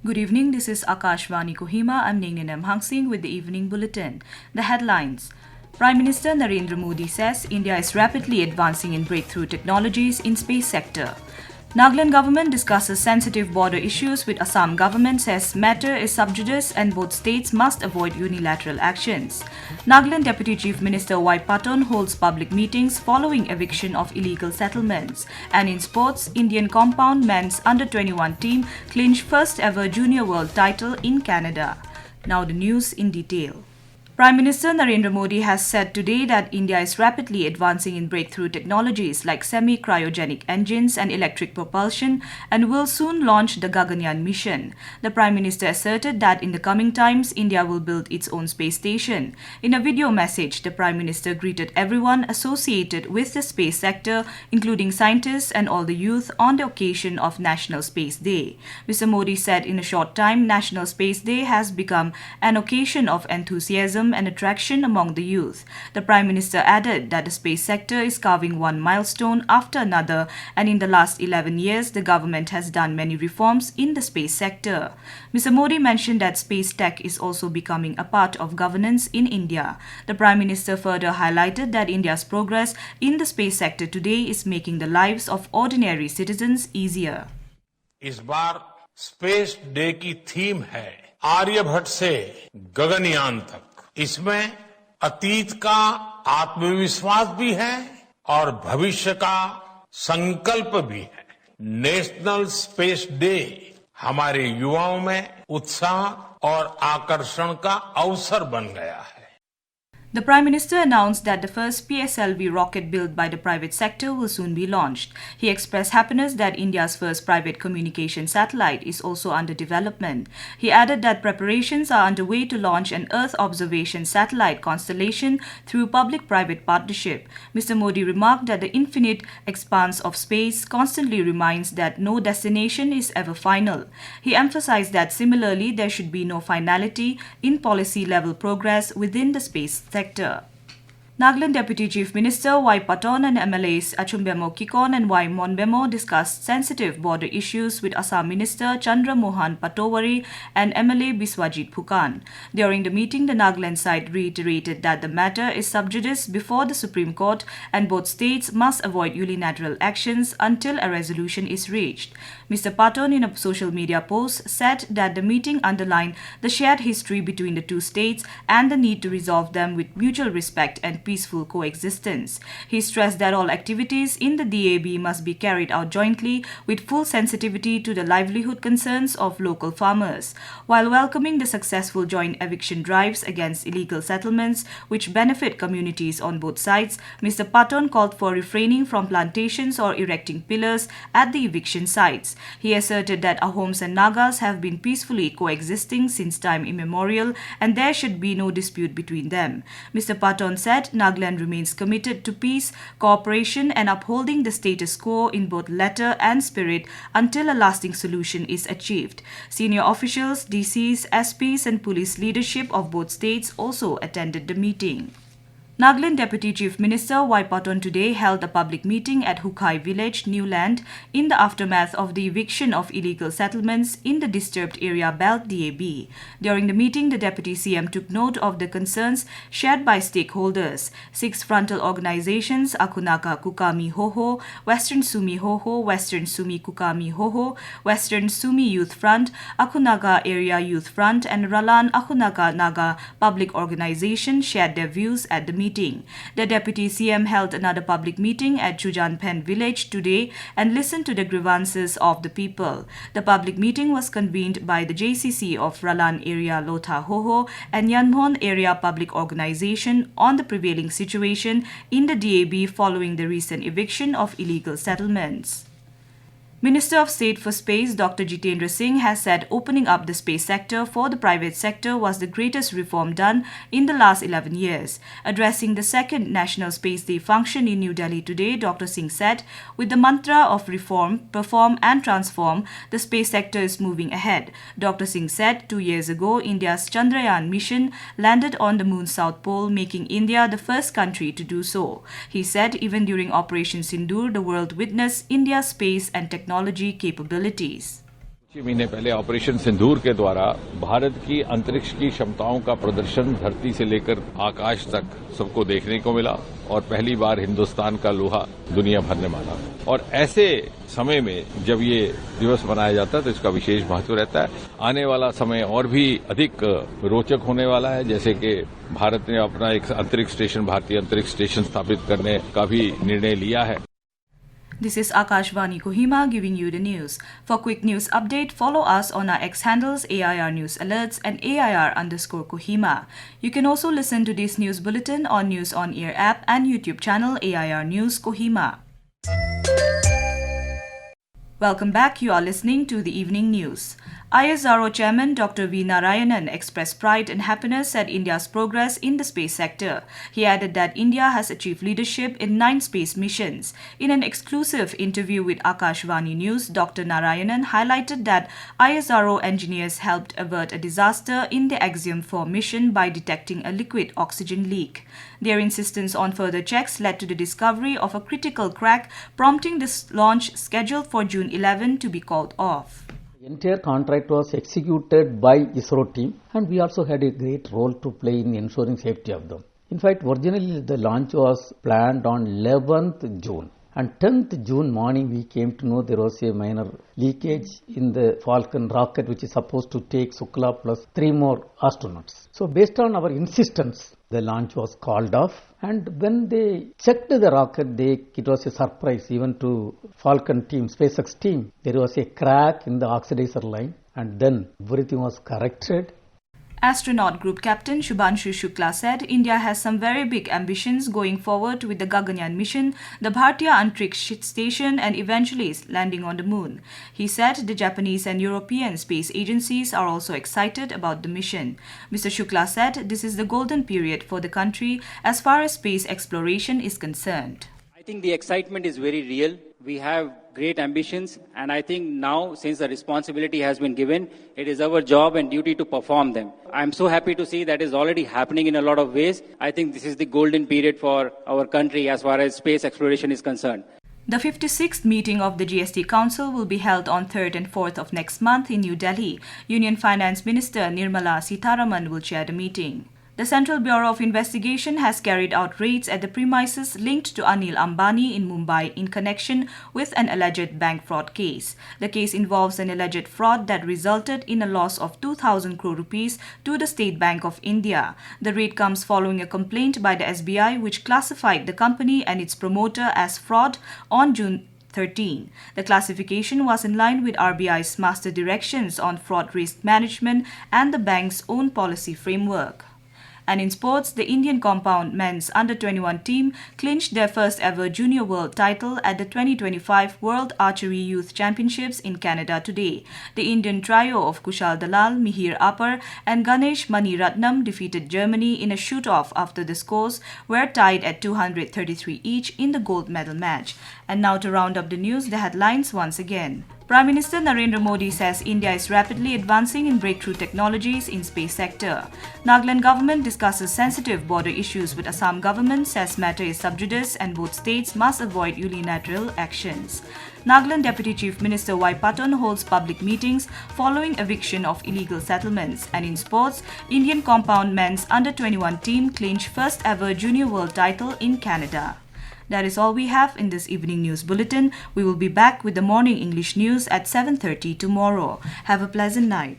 Good evening, this is Akashvani Kohima. I'm Ningnin Hangsing with the evening bulletin. The headlines. Prime Minister Narendra Modi says India is rapidly advancing in breakthrough technologies in space sector. Nagaland government discusses sensitive border issues with Assam government, says matter is sub judice and both states must avoid unilateral actions. Nagaland Deputy Chief Minister Patton holds public meetings following eviction of illegal settlements. And in sports, Indian compound men's under-21 team clinch first ever junior world title in Canada. Now the news in detail. Prime Minister Narendra Modi has said today that India is rapidly advancing in breakthrough technologies like semi-cryogenic engines and electric propulsion and will soon launch the Gaganyaan mission. The Prime Minister asserted that in the coming times, India will build its own space station. In a video message, the Prime Minister greeted everyone associated with the space sector, including scientists and all the youth, on the occasion of National Space Day. Mr. Modi said in a short time, National Space Day has become an occasion of enthusiasm and attraction among the youth. The Prime Minister added that the space sector is carving one milestone after another, and in the last 11 years, the government has done many reforms in the space sector. Mr. Modi mentioned that space tech is also becoming a part of governance in India. The Prime Minister further highlighted that India's progress in the space sector today is making the lives of ordinary citizens easier. इस बार space day की theme है आर्यभट्ट से गगनयान तक। इसमें अतीत का आत्मविश्वास भी है और भविष्य का संकल्प भी है। नेशनल स्पेस डे हमारे युवाओं में उत्साह और आकर्षण का अवसर बन गया है। The Prime Minister announced that the first PSLV rocket built by the private sector will soon be launched. He expressed happiness that India's first private communication satellite is also under development. He added that preparations are underway to launch an Earth observation satellite constellation through public-private partnership. Mr. Modi remarked that the infinite expanse of space constantly reminds that no destination is ever final. He emphasized that similarly there should be no finality in policy-level progress within the space sector. Nagaland Deputy Chief Minister Patton and MLAs Achumbemo Kikon and Monbemo discussed sensitive border issues with Assam Minister Chandra Mohan Patowari and MLA Biswajit Phukan. During the meeting, the Nagaland side reiterated that the matter is sub judice before the Supreme Court and both states must avoid unilateral actions until a resolution is reached. Mr. Patton, in a social media post, said that the meeting underlined the shared history between the two states and the need to resolve them with mutual respect and peaceful coexistence. He stressed that all activities in the DAB must be carried out jointly with full sensitivity to the livelihood concerns of local farmers. While welcoming the successful joint eviction drives against illegal settlements which benefit communities on both sides, Mr. Patton called for refraining from plantations or erecting pillars at the eviction sites. He asserted that Ahoms and Nagas have been peacefully coexisting since time immemorial and there should be no dispute between them. Mr. Patton said Nagaland remains committed to peace, cooperation and upholding the status quo in both letter and spirit until a lasting solution is achieved. Senior officials, DCs, SPs and police leadership of both states also attended the meeting. Nagaland Deputy Chief Minister Patton today held a public meeting at Hukai village, Newland, in the aftermath of the eviction of illegal settlements in the disturbed area belt DAB. During the meeting, the Deputy CM took note of the concerns shared by stakeholders. 6 frontal organizations, Akunaka Kukami Hoho, Western Sumi Hoho, Western Sumi Kukami Hoho, Western Sumi Youth Front, Akunaga Area Youth Front and Ralan Akunaga Naga Public Organization shared their views at the meeting. The Deputy CM held another public meeting at Chujanpen village today and listened to the grievances of the people. The public meeting was convened by the JCC of Ralan Area Lotha Hoho and Yanmon Area Public Organization on the prevailing situation in the DAB following the recent eviction of illegal settlements. Minister of State for Space Dr. Jitendra Singh has said opening up the space sector for the private sector was the greatest reform done in the last 11 years. Addressing the second National Space Day function in New Delhi today, Dr. Singh said, with the mantra of reform, perform and transform, the space sector is moving ahead. Dr. Singh said 2 years ago, India's Chandrayaan mission landed on the moon's south pole, making India the first country to do so. He said even during Operation Sindoor, the world witnessed India's space and technology capabilities. 6 महीने पहले operation सिंदूर के द्वारा भारत की अंतरिक्ष की क्षमताओं का प्रदर्शन धरती से लेकर आकाश तक सबको देखने को मिला और पहली बार हिंदुस्तान का लोहा दुनिया भर ने माना। और ऐसे समय में जब ये दिवस मनाया जाता है तो इसका विशेष महत्व रहता है। आने वाला समय और भी अधिक रोचक होने वाला है, जैसे कि भारत ने अपना एक अंतरिक्ष स्टेशन, भारतीय अंतरिक्ष स्टेशन स्थापित करने का भी निर्णय लिया है। This is Akashvani Kohima giving you the news. For quick news update, follow us on our X handles AIR News Alerts and AIR_Kohima. You can also listen to this news bulletin on News on Air app and YouTube channel AIR News Kohima. Welcome back. You are listening to the evening news. ISRO Chairman Dr. V. Narayanan expressed pride and happiness at India's progress in the space sector. He added that India has achieved leadership in 9 space missions. In an exclusive interview with Akashvani News, Dr. Narayanan highlighted that ISRO engineers helped avert a disaster in the Axiom 4 mission by detecting a liquid oxygen leak. Their insistence on further checks led to the discovery of a critical crack, prompting this launch scheduled for June 11 to be called off. The entire contract was executed by ISRO team, and we also had a great role to play in ensuring safety of them. In fact, originally the launch was planned on 11th June. And 10th June morning we came to know there was a minor leakage in the Falcon rocket, which is supposed to take Shukla plus 3 more astronauts. So based on our insistence, the launch was called off, and when they checked the rocket, it was a surprise even to Falcon team, SpaceX team. There was a crack in the oxidizer line, and then everything was corrected. Astronaut Group Captain Shubhanshu Shukla said India has some very big ambitions going forward with the Gaganyaan mission, the Bharatiya Antariksh Station and eventually landing on the moon. He said the Japanese and European space agencies are also excited about the mission. Mr. Shukla said this is the golden period for the country as far as space exploration is concerned. I think the excitement is very real. We have great ambitions, and I think now, since the responsibility has been given, it is our job and duty to perform them. I'm so happy to see that is already happening in a lot of ways. I think this is the golden period for our country as far as space exploration is concerned. The 56th meeting of the GST Council will be held on 3rd and 4th of next month in New Delhi. Union Finance Minister Nirmala Sitharaman will chair the meeting. The Central Bureau of Investigation has carried out raids at the premises linked to Anil Ambani in Mumbai in connection with an alleged bank fraud case. The case involves an alleged fraud that resulted in a loss of 2,000 crore rupees to the State Bank of India. The raid comes following a complaint by the SBI which classified the company and its promoter as fraud on June 13. The classification was in line with RBI's master directions on fraud risk management and the bank's own policy framework. And in sports, the Indian compound men's under-21 team clinched their first ever junior world title at the 2025 World Archery Youth Championships in Canada today. The Indian trio of Kushal Dalal, Mihir Apar and Ganesh Maniratnam defeated Germany in a shoot-off after the scores were tied at 233 each in the gold medal match. And now to round up the news, the headlines once again. Prime Minister Narendra Modi says India is rapidly advancing in breakthrough technologies in space sector. Nagaland government discusses sensitive border issues with Assam government, says matter is sub judice and both states must avoid unilateral actions. Nagaland Deputy Chief Minister Y. Patton holds public meetings following eviction of illegal settlements. And in sports, Indian compound men's under-21 team clinch first ever junior world title in Canada. That is all we have in this evening news bulletin. We will be back with the morning English news at 7:30 tomorrow. Have a pleasant night.